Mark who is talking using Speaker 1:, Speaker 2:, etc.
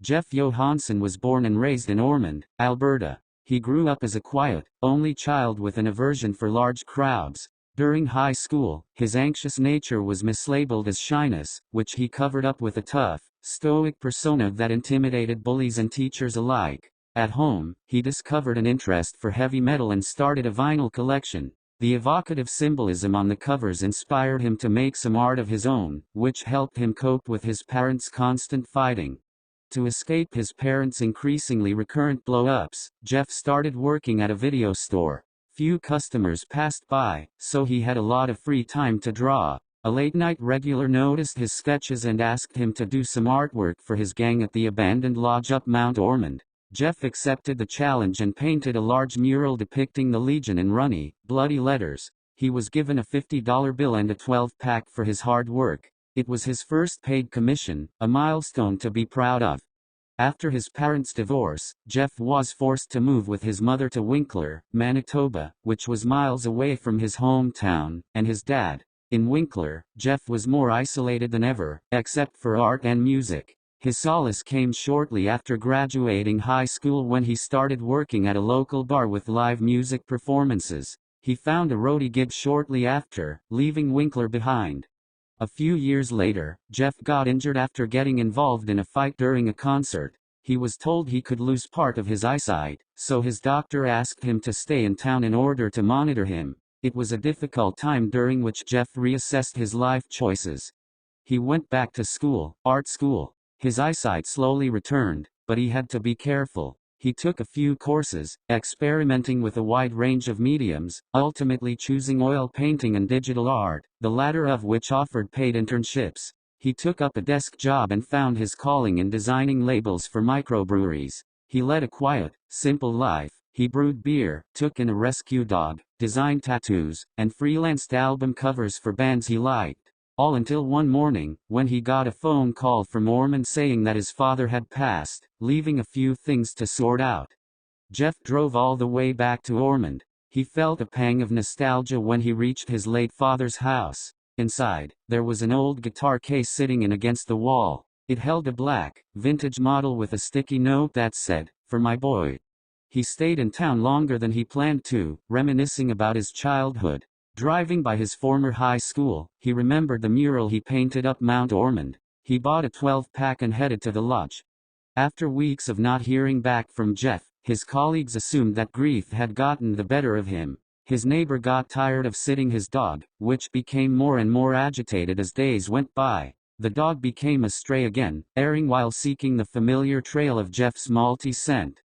Speaker 1: Jeff Johansen was born and raised in Ormond, Alberta. He grew up as a quiet, only child with an aversion for large crowds. During high school, his anxious nature was mislabeled as shyness, which he covered up with a tough, stoic persona that intimidated bullies and teachers alike. At home, he discovered an interest for heavy metal and started a vinyl collection. The evocative symbolism on the covers inspired him to make some art of his own, which helped him cope with his parents' constant fighting. To escape his parents' increasingly recurrent blow-ups, Jeff started working at a video store. Few customers passed by, so he had a lot of free time to draw. A late-night regular noticed his sketches and asked him to do some artwork for his gang at the abandoned lodge up Mount Ormond. Jeff accepted the challenge and painted a large mural depicting the Legion in runny, bloody letters. He was given a $50 bill and a 12-pack for his hard work. It was his first paid commission, a milestone to be proud of. After his parents' divorce, Jeff was forced to move with his mother to Winkler, Manitoba, which was miles away from his hometown, and his dad. In Winkler, Jeff was more isolated than ever, except for art and music. His solace came shortly after graduating high school when he started working at a local bar with live music performances. He found a roadie gig shortly after, leaving Winkler behind. A few years later, Jeff got injured after getting involved in a fight during a concert. He was told he could lose part of his eyesight, so his doctor asked him to stay in town in order to monitor him. It was a difficult time during which Jeff reassessed his life choices. He went back to school, art school. His eyesight slowly returned, but he had to be careful. He took a few courses, experimenting with a wide range of mediums, ultimately choosing oil painting and digital art, the latter of which offered paid internships. He took up a desk job and found his calling in designing labels for microbreweries. He led a quiet, simple life. He brewed beer, took in a rescue dog, designed tattoos, and freelanced album covers for bands he liked. All until one morning, when he got a phone call from Ormond saying that his father had passed, leaving a few things to sort out. Jeff drove all the way back to Ormond. He felt a pang of nostalgia when he reached his late father's house. Inside, there was an old guitar case sitting in against the wall. It held a black, vintage model with a sticky note that said, "For my boy." He stayed in town longer than he planned to, reminiscing about his childhood. Driving by his former high school, he remembered the mural he painted up Mount Ormond. He bought a 12-pack and headed to the lodge. After weeks of not hearing back from Jeff, his colleagues assumed that grief had gotten the better of him. His neighbor got tired of sitting his dog, which became more and more agitated as days went by. The dog became a stray again, erring while seeking the familiar trail of Jeff's malty scent.